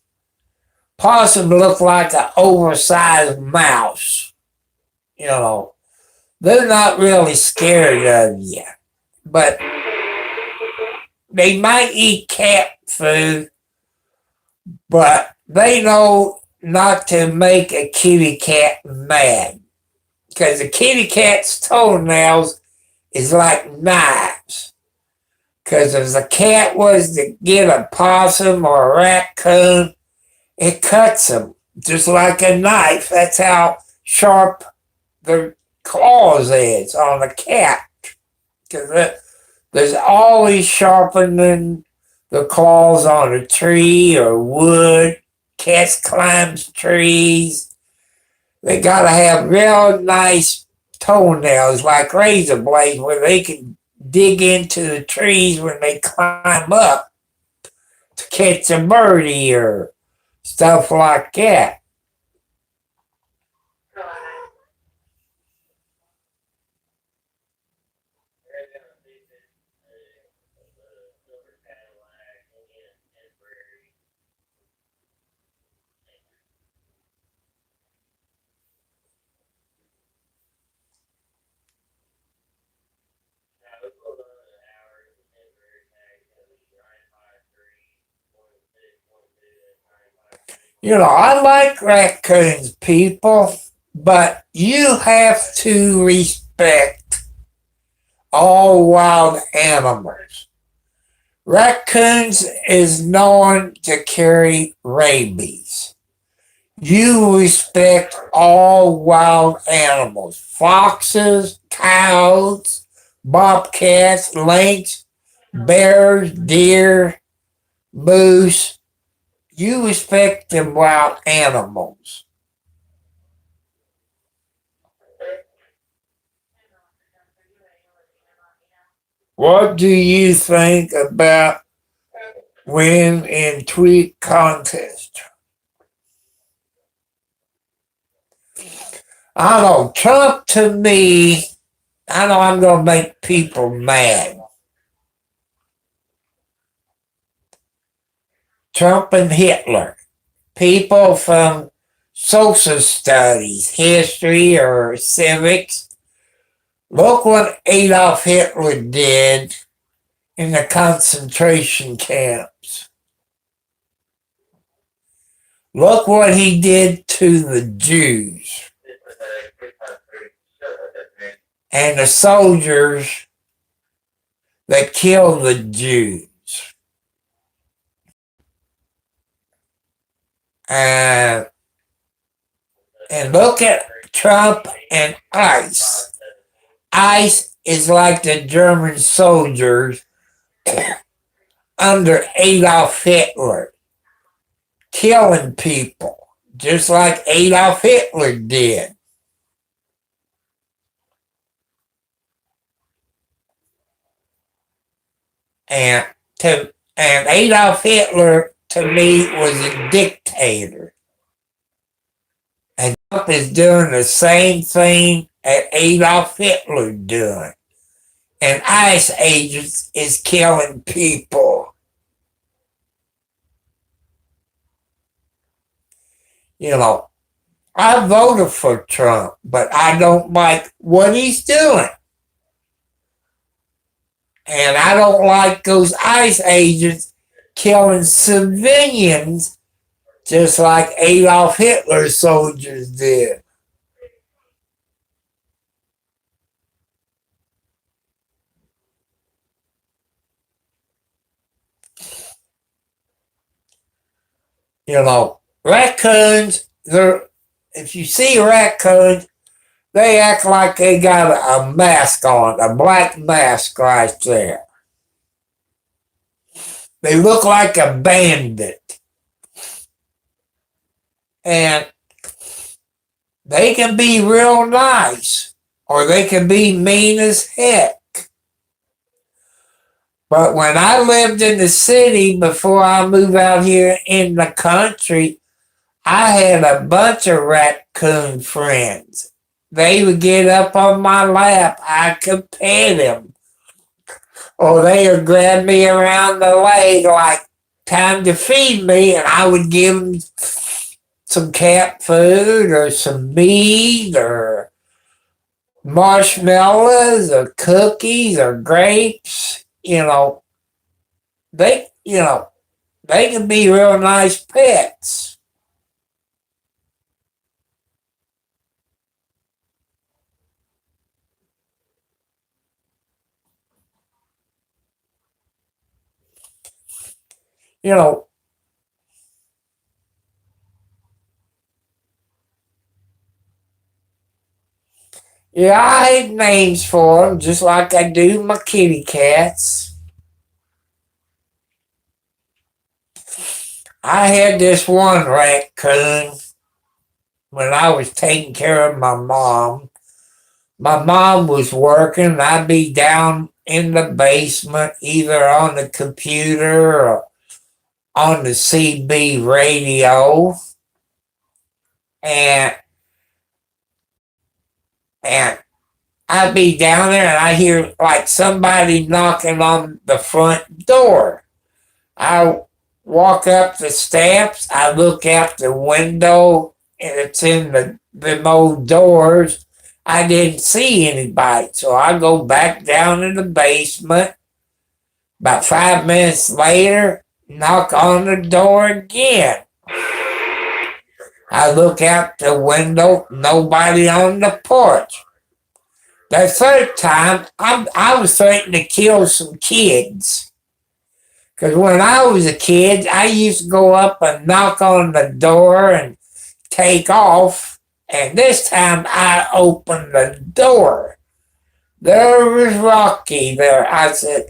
look like an oversized mouse. They're not really scared of you. But they might eat cat food, but they know not to make a kitty cat mad. Because a kitty cat's toenails is like knives. Because if the cat was to get a possum or a raccoon, it cuts them just like a knife. That's how sharp the claws is on a cat. Because there's always sharpening the claws on a tree or wood. Cats climbs trees. They gotta have real nice toenails like razor blades where they can dig into the trees when they climb up to catch a birdie or stuff like that. I like raccoons, people, but you have to respect all wild animals. Raccoons is known to carry rabies. You respect all wild animals. Foxes, cows, bobcats, lynx, bears, deer, moose. You respect them wild animals. What do you think about win in tweet contest? I don't know. Trump to me, I know I'm going to make people mad. Trump and Hitler. People from social studies, history, or civics. Look what Adolf Hitler did in the concentration camps. Look what he did to the Jews and the soldiers that killed the Jews. And look at Trump and ICE. ICE is like the German soldiers under Adolf Hitler, killing people, just like Adolf Hitler did. And Adolf Hitler, to me, was a dictator. And Trump is doing the same thing that Adolf Hitler doing. And ICE agents is killing people. I voted for Trump, but I don't like what he's doing. And I don't like those ICE agents killing civilians just like Adolf Hitler's soldiers did. Raccoons, if you see raccoons, They act like they got a mask on, a black mask right there. They look like a bandit. And they can be real nice, or they can be mean as heck. But when I lived in the city before I moved out here in the country, I had a bunch of raccoon friends. They would get up on my lap. I could pet them. Or they would grab me around the leg like, time to feed me, and I would give them some cat food or some meat or marshmallows or cookies or grapes. They can be real nice pets. You know, yeah, I had names for them, just like I do my kitty cats. I had this one raccoon when I was taking care of my mom. My mom was working, I'd be down in the basement, either on the computer or on the CB radio, and and I'd be down there and I hear like somebody knocking on the front door. I walk up the steps, I look out the window, and it's in the old doors. I didn't see anybody, so I go back down in the basement. About 5 minutes later, knock on the door again. I look out the window, nobody on the porch. The third time, I was threatening to kill some kids. Because when I was a kid, I used to go up and knock on the door and take off. And this time I opened the door. There was Rocky there. I said,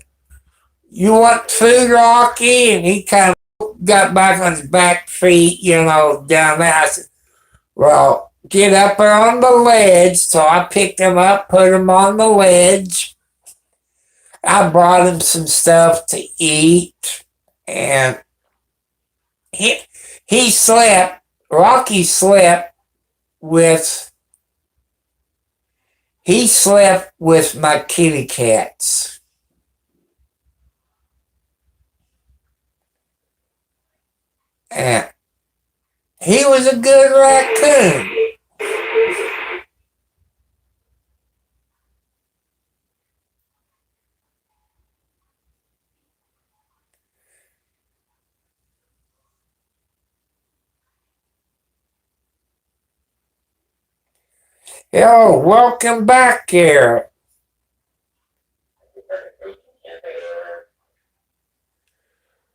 "You want food, Rocky?" And he kind of got back on his back feet, down there. I said, "Well, get up there on the ledge." So I picked him up, put him on the ledge. I brought him some stuff to eat. And he slept. Rocky slept with my kitty cats. And he was a good raccoon. Yo, welcome back here.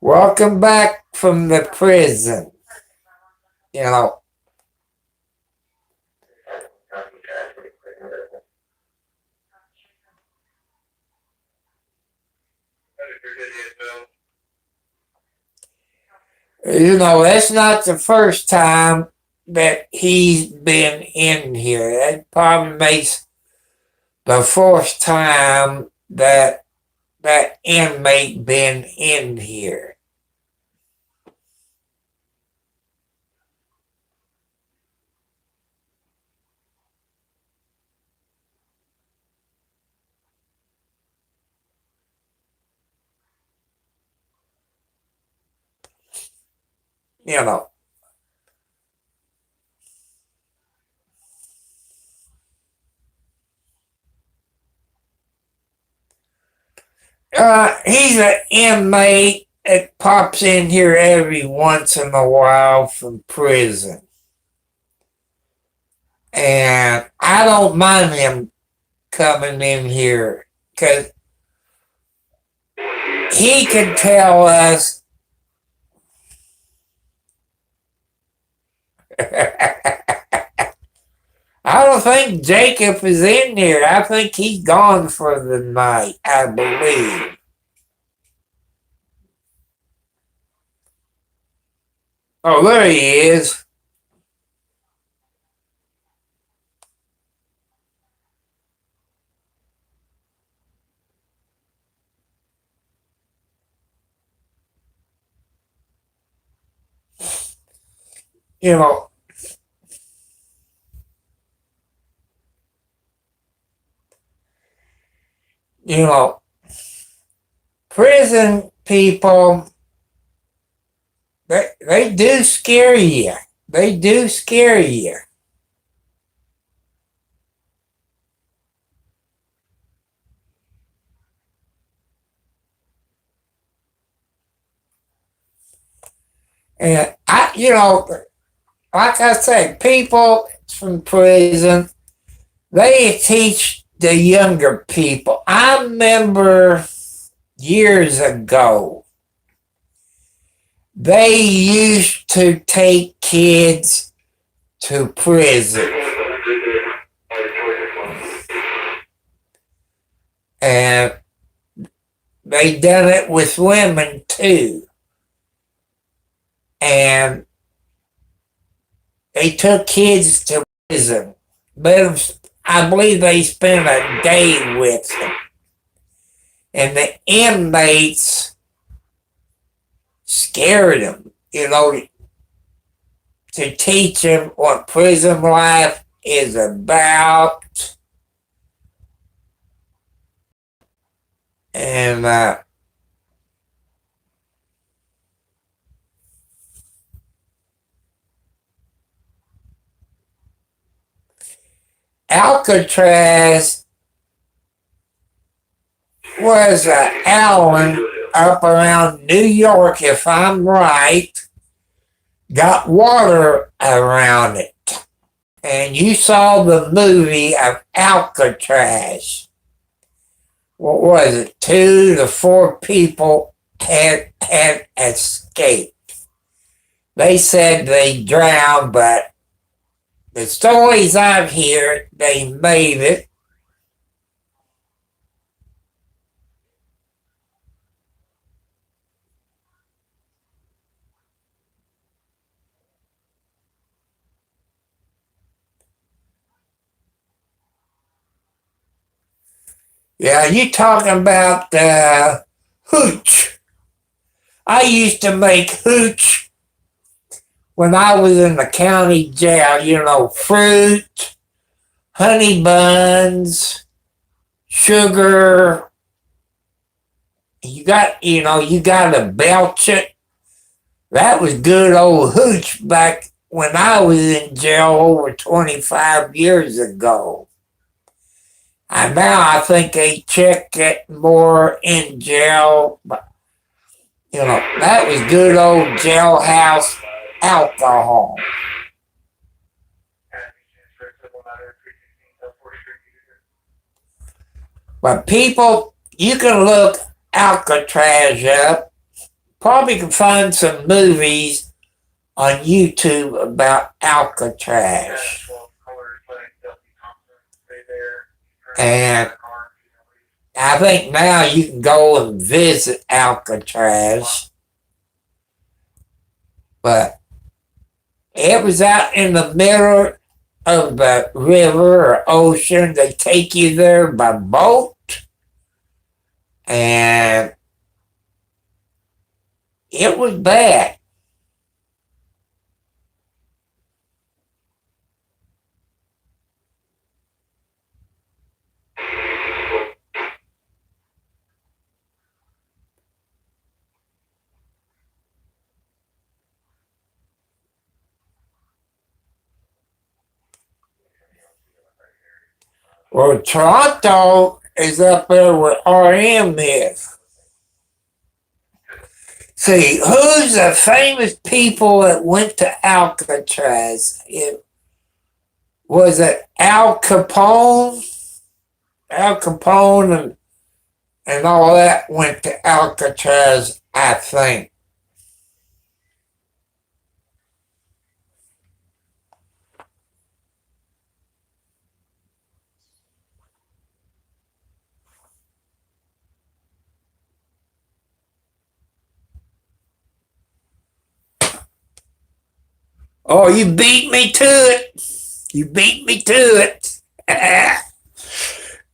Welcome back from the prison. You know, that's not the first time that he's been in here. That probably makes the fourth time that inmate been in here. You know, he's an inmate that pops in here every once in a while from prison. And I don't mind him coming in here because he can tell us. I don't think Jacob is in there. I think he's gone for the night, I believe. Oh, there he is. You know, you know, prison people, they do scare you. They do scare you. And like I say, people from prison, they teach the younger people. I remember years ago, they used to take kids to prison. And they done it with women too. And they took kids to prison. But I believe they spent a day with them. And the inmates scared them, to teach them what prison life is about. And Alcatraz was an island up around New York, if I'm right, got water around it. And you saw the movie of Alcatraz. What was it? 2 to 4 people had escaped. They said they drowned, but the stories I've heard, they made it. Yeah, you talking about hooch. I used to make hooch when I was in the county jail, fruit, honey buns, sugar. You got to belch it. That was good old hooch back when I was in jail over 25 years ago. And now I think they check it more in jail. But, that was good old jailhouse alcohol. But people, you can look Alcatraz up. Probably can find some movies on YouTube about Alcatraz. And I think now you can go and visit Alcatraz. But it was out in the middle of the river or ocean. They take you there by boat. And it was bad. Well, Toronto is up there where RM is. See, who's the famous people that went to Alcatraz? Was it Al Capone? Al Capone and all that went to Alcatraz, I think. Oh, you beat me to it. You beat me to it.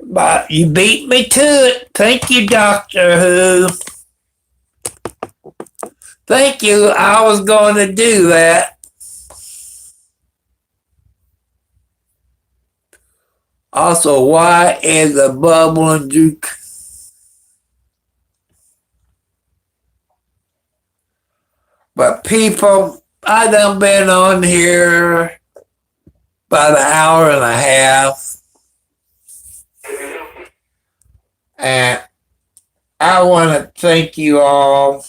But you beat me to it. Thank you, Doctor Who. Thank you. I was going to do that. Also, why is the bubbling juke? But people, I done been on here about an hour and a half, and I want to thank you all.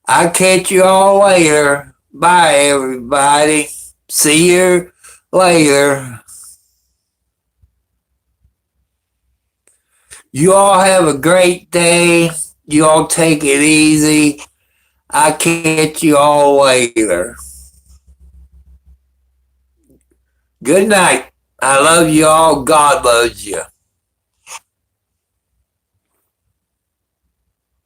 I'll catch you all later. Bye, everybody. See you later. You all have a great day. You all take it easy. I'll catch you all later. Good night. I love you all. God loves you.